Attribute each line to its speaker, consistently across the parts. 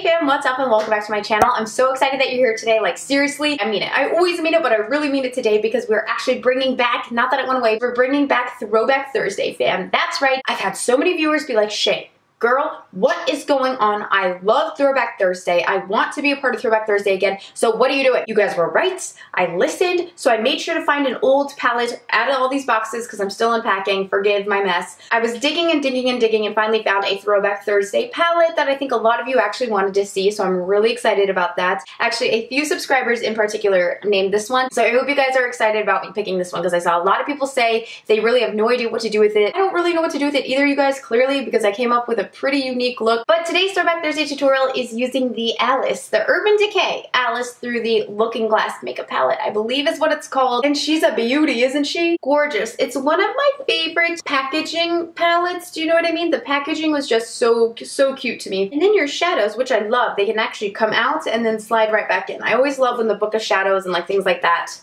Speaker 1: fam, what's up and welcome back to my channel. I'm so excited that you're here today. Like seriously, I mean it. I always mean it, but I really mean it today because we're actually bringing back, not that it went away, we're bringing back Throwback Thursday, fam. That's right. I've had so many viewers be like, Shay, girl, what is going on? I love Throwback Thursday. I want to be a part of Throwback Thursday again. So what are you doing? You guys were right. I listened. So I made sure to find an old palette out of all these boxes because I'm still unpacking. Forgive my mess. I was digging and digging and digging and finally found a Throwback Thursday palette that I think a lot of you actually wanted to see. So I'm really excited about that. Actually, a few subscribers in particular named this one. So I hope you guys are excited about me picking this one because I saw a lot of people say they really have no idea what to do with it. I don't really know what to do with it either, you guys, clearly, because I came up with a pretty unique look. But today's Throwback Thursday tutorial is using the Alice, the Urban Decay Alice Through the Looking Glass makeup palette, I believe is what it's called. And she's a beauty, isn't she? Gorgeous. It's one of my favorite packaging palettes. Do you know what I mean? The packaging was just so cute to me. And then your shadows, which I love, they can actually come out and then slide right back in. I always love when the book of shadows and like things like that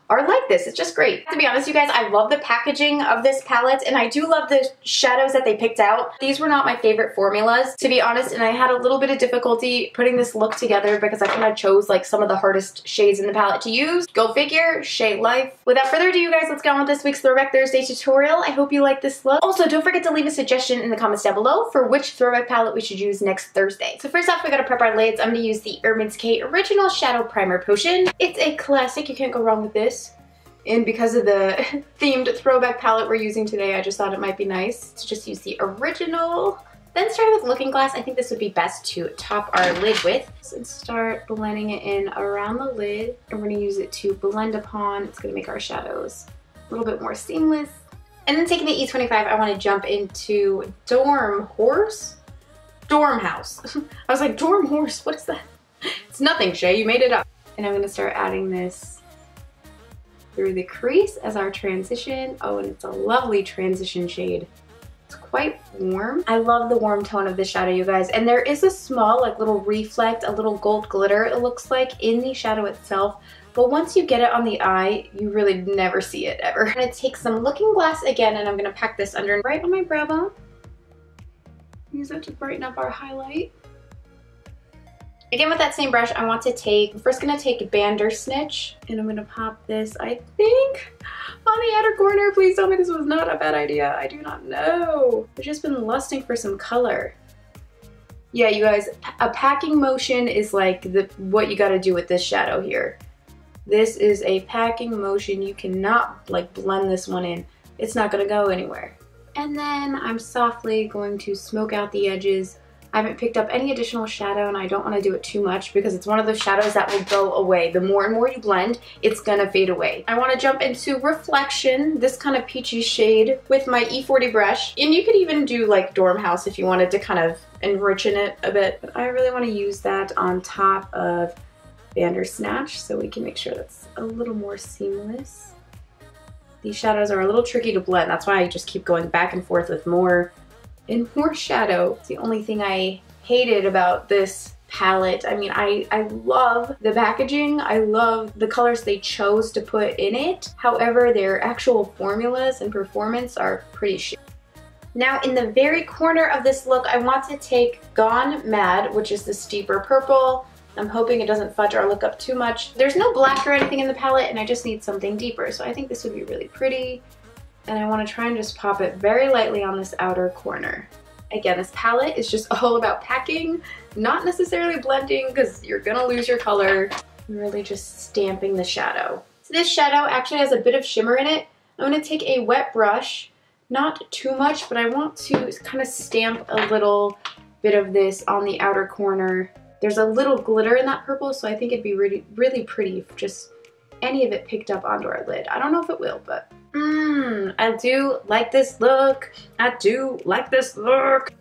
Speaker 1: are like this. It's just great. To be honest, you guys, I love the packaging of this palette and I do love the shadows that they picked out. These were not my favorite formulas, to be honest, and I had a little bit of difficulty putting this look together because I kind of chose like some of the hardest shades in the palette to use. Go figure, shade life. Without further ado, you guys, let's get on with this week's Throwback Thursday tutorial. I hope you like this look. Also, don't forget to leave a suggestion in the comments down below for which throwback palette we should use next Thursday. So first off, we gotta prep our lids. I'm gonna use the Urban Decay Original Shadow Primer Potion. It's a classic, you can't go wrong with this. And because of the themed throwback palette we're using today, I just thought it might be nice to just use the original. Then start with Looking Glass. I think this would be best to top our lid with. And start blending it in around the lid. And we're gonna use it to blend upon. It's gonna make our shadows a little bit more seamless. And then taking the E25, I wanna jump into Dorm House. I was like, Dorm Horse, what is that? It's nothing, Shay, you made it up. And I'm gonna start adding this through the crease as our transition. Oh, and it's a lovely transition shade. It's quite warm. I love the warm tone of this shadow, you guys. And there is a small, like, little reflect, a little gold glitter, it looks like, in the shadow itself. But once you get it on the eye, you really never see it ever. I'm gonna take some Looking Glass again, and I'm gonna pack this under right on my brow bone. Use that to brighten up our highlight. Again, with that same brush, I want to take, I'm first gonna take Bandersnatch, and I'm gonna pop this, I think, on the outer corner. Please tell me this was not a bad idea. I do not know. I've just been lusting for some color. Yeah, you guys, a packing motion is like what you gotta do with this shadow here. This is a packing motion. You cannot like blend this one in. It's not gonna go anywhere. And then I'm softly going to smoke out the edges. I haven't picked up any additional shadow and I don't want to do it too much because it's one of those shadows that will go away. The more and more you blend, it's gonna fade away. I want to jump into Reflection, this kind of peachy shade with my E40 brush. And you could even do like Dorm House if you wanted to kind of enrich in it a bit. But I really want to use that on top of Bandersnatch so we can make sure that's a little more seamless. These shadows are a little tricky to blend. That's why I just keep going back and forth with more and more shadow. It's the only thing I hated about this palette. I mean, I love the packaging. I love the colors they chose to put in it. However, their actual formulas and performance are pretty shit. Now, in the very corner of this look, I want to take Gone Mad, which is the steeper purple. I'm hoping it doesn't fudge our look up too much. There's no black or anything in the palette, and I just need something deeper. So I think this would be really pretty. And I want to try and just pop it very lightly on this outer corner. Again, this palette is just all about packing, not necessarily blending because you're gonna lose your color. I'm really just stamping the shadow. So this shadow actually has a bit of shimmer in it. I'm gonna take a wet brush, not too much, but I want to kind of stamp a little bit of this on the outer corner. There's a little glitter in that purple, so I think it'd be really, really pretty if just any of it picked up onto our lid. I don't know if it will, but I do like this look. I do like this look.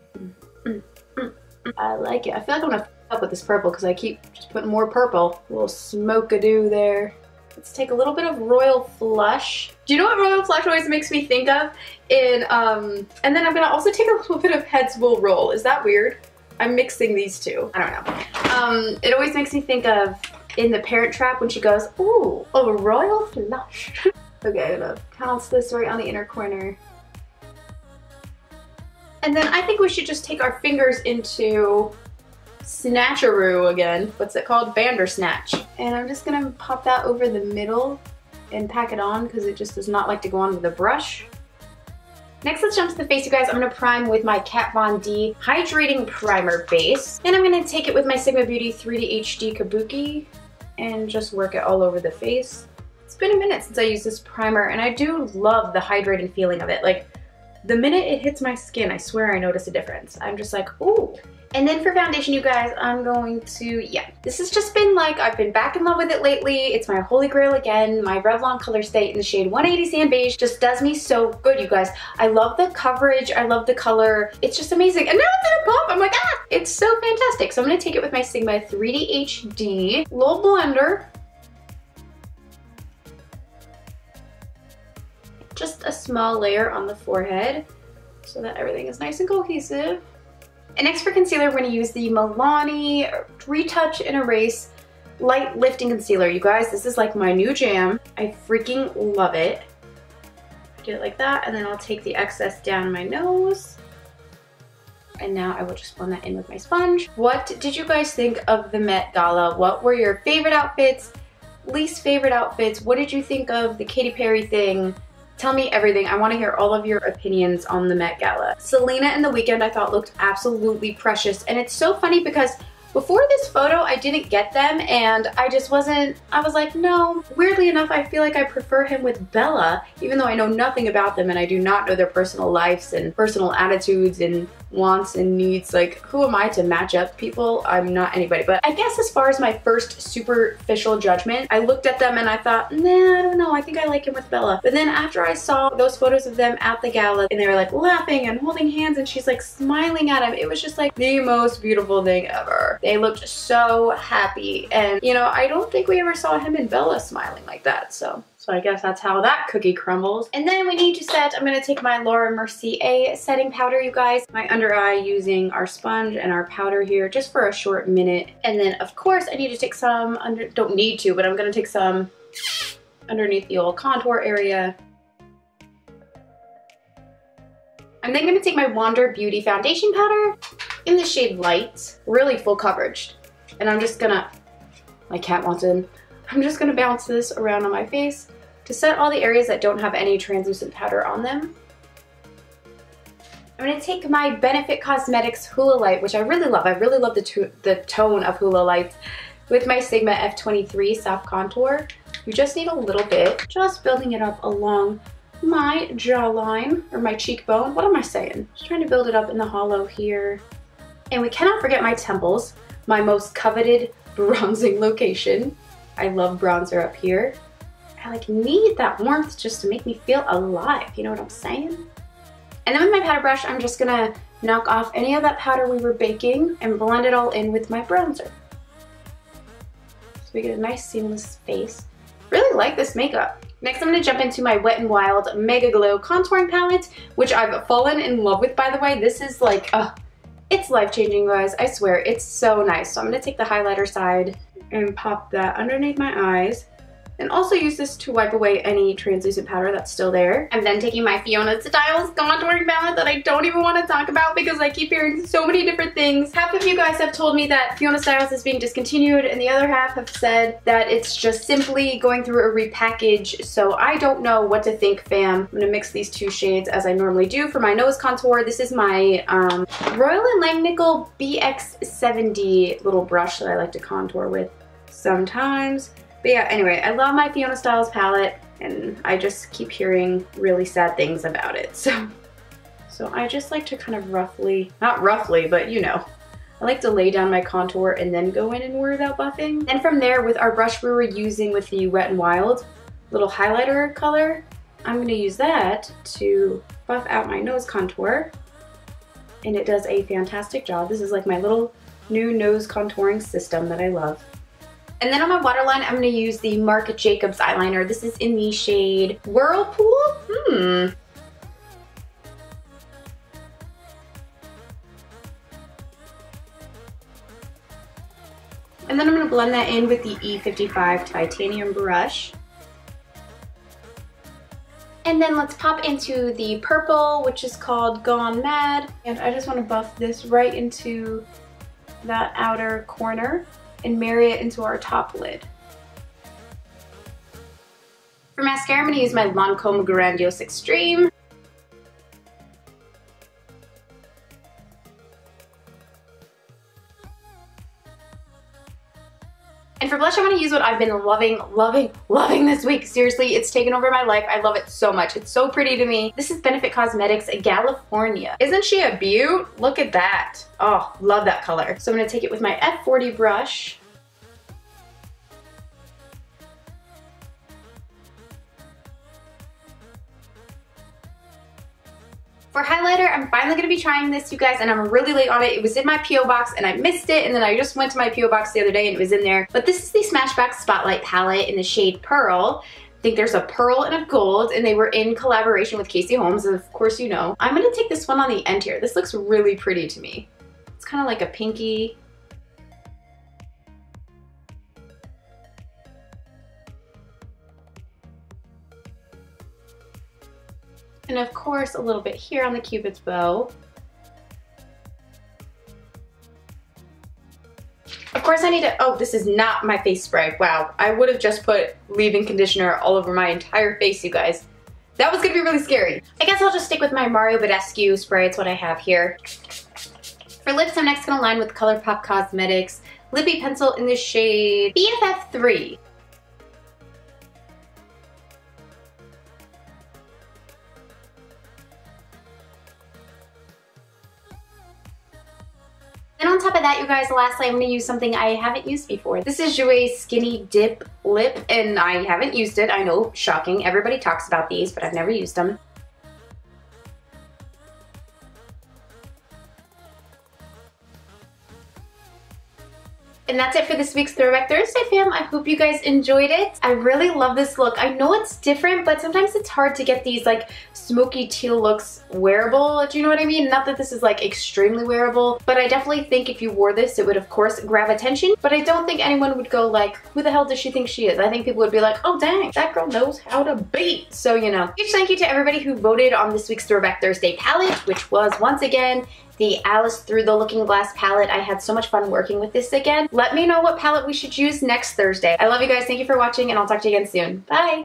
Speaker 1: I like it. I feel like I'm gonna f up with this purple because I keep just putting more purple. A little smoke-a-doo there. Let's take a little bit of Royal Flush. Do you know what Royal Flush always makes me think of? And then I'm gonna also take a little bit of Heads Will Roll. Is that weird? I'm mixing these two. I don't know. It always makes me think of in The Parent Trap when she goes, ooh, a Royal Flush. Okay, I'm gonna pounce this right on the inner corner. And then I think we should just take our fingers into snatcheroo again. What's it called? Bandersnatch. And I'm just gonna pop that over the middle and pack it on because it just does not like to go on with a brush. Next, let's jump to the face, you guys. I'm gonna prime with my Kat Von D Hydrating Primer Base. Then I'm gonna take it with my Sigma Beauty 3D HD Kabuki and just work it all over the face. It's been a minute since I used this primer, and I do love the hydrating feeling of it. Like, the minute it hits my skin, I swear I notice a difference. I'm just like, ooh. And then for foundation, you guys, I'm going to, this has just been like, I've been back in love with it lately. It's my holy grail again. My Revlon COLORSTAY in the shade 180 Sand Beige just does me so good, you guys. I love the coverage. I love the color. It's just amazing. And now it's gonna pop. I'm like, ah, it's so fantastic. So I'm gonna take it with my Sigma 3D HD little blender. Just a small layer on the forehead so that everything is nice and cohesive. And next for concealer, we're going to use the Milani Retouch and Erase Light Lifting Concealer. You guys, this is like my new jam. I freaking love it. Do it like that, and then I'll take the excess down my nose. And now I will just blend that in with my sponge. What did you guys think of the Met Gala? What were your favorite outfits, least favorite outfits? What did you think of the Katy Perry thing? Tell me everything. I want to hear all of your opinions on the Met Gala. Selena and The Weeknd I thought looked absolutely precious, and it's so funny because before this photo I didn't get them and I just wasn't, I was like, no. Weirdly enough, I feel like I prefer him with Bella, even though I know nothing about them and I do not know their personal lives and personal attitudes and wants and needs. Like, who am I to match up people? I'm not anybody. But I guess as far as my first superficial judgment, I looked at them and I thought, nah, I don't know, I think I like him with Bella. But then after I saw those photos of them at the gala and they were like laughing and holding hands and she's like smiling at him, it was just like the most beautiful thing ever. They looked so happy, and you know, I don't think we ever saw him and Bella smiling like that, so I guess that's how that cookie crumbles. And then we need to set, I'm gonna take my Laura Mercier setting powder, you guys, my under eye, using our sponge and our powder here just for a short minute. And then of course I need to take some don't need to, but I'm gonna take some underneath the old contour area. I'm then gonna take my Wander Beauty foundation powder in the shade Light, really full coverage. And I'm just gonna, my cat wants in, I'm just gonna bounce this around on my face to set all the areas that don't have any translucent powder on them. I'm gonna take my Benefit Cosmetics Hoola Light, which I really love. I really love the tone of Hoola Lights, with my Sigma F23 Soft Contour. You just need a little bit, just building it up along my jawline, or my cheekbone. What am I saying? Just trying to build it up in the hollow here. And we cannot forget my temples, my most coveted bronzing location. I love bronzer up here. I like need that warmth just to make me feel alive, you know what I'm saying? And then with my powder brush, I'm just gonna knock off any of that powder we were baking and blend it all in with my bronzer. So we get a nice seamless face. Really like this makeup. Next, I'm gonna jump into my Wet n Wild MEGAGLO contouring palette, which I've fallen in love with, by the way. This is like, it's life-changing, guys. I swear, it's so nice. So I'm gonna take the highlighter side and pop that underneath my eyes, and also use this to wipe away any translucent powder that's still there. I'm then taking my Fiona Stiles contouring palette that I don't even want to talk about because I keep hearing so many different things. Half of you guys have told me that Fiona Stiles is being discontinued, and the other half have said that it's just simply going through a repackage, so I don't know what to think, fam. I'm gonna mix these two shades as I normally do for my nose contour. This is my Royal & Langnickel BX70 little brush that I like to contour with sometimes. But yeah, anyway, I love my Fiona Stiles palette, and I just keep hearing really sad things about it. So I just like to kind of roughly, not roughly, but you know, I like to lay down my contour and then go in and worry about buffing. Then from there, with our brush we were using with the Wet n Wild little highlighter color, I'm going to use that to buff out my nose contour. And it does a fantastic job. This is like my little new nose contouring system that I love. And then on my waterline, I'm going to use the Marc Jacobs eyeliner. This is in the shade Whirlpool. And then I'm going to blend that in with the E55 titanium brush. And then let's pop into the purple, which is called Gone Mad. And I just want to buff this right into that outer corner and marry it into our top lid. For mascara, I'm going to use my LANCOME Grandiose Extreme. And for blush, I'm going to use what I've been loving this week. Seriously, it's taken over my life. I love it so much. It's so pretty to me. This is Benefit Cosmetics California. Isn't she a beaut? Look at that. Oh, love that color. So I'm going to take it with my F40 brush. For highlighter, I'm finally going to be trying this, you guys, and I'm really late on it. It was in my P.O. box and I missed it, and then I just went to my P.O. box the other day and it was in there. But this is the SMASHBOX Spotlight palette in the shade Pearl. I think there's a pearl and a gold, and they were in collaboration with Casey Holmes, and of course you know. I'm going to take this one on the end here. This looks really pretty to me. It's kind of like a pinky. And of course, a little bit here on the Cupid's bow. Of course I need to, oh, this is not my face spray. Wow, I would have just put leave-in conditioner all over my entire face, you guys. That was gonna be really scary. I guess I'll just stick with my Mario Badescu spray. It's what I have here. For lips, I'm next gonna line with ColourPop Cosmetics Lippy Pencil in the shade BFF3. And on top of that, you guys, lastly, I'm going to use something I haven't used before. This is Jouer's Skinny Dip Lip, and I haven't used it. I know, shocking. Everybody talks about these, but I've never used them. And that's it for this week's Throwback Thursday, fam. I hope you guys enjoyed it. I really love this look. I know it's different, but sometimes it's hard to get these like smoky teal looks wearable. Do you know what I mean? Not that this is like extremely wearable, but I definitely think if you wore this, it would of course grab attention. But I don't think anyone would go like, who the hell does she think she is? I think people would be like, oh dang, that girl knows how to bait. So, you know, huge thank you to everybody who voted on this week's Throwback Thursday palette, which was once again the Alice Through the Looking Glass palette. I had so much fun working with this again. Let me know what palette we should use next Thursday. I love you guys. Thank you for watching, and I'll talk to you again soon. Bye!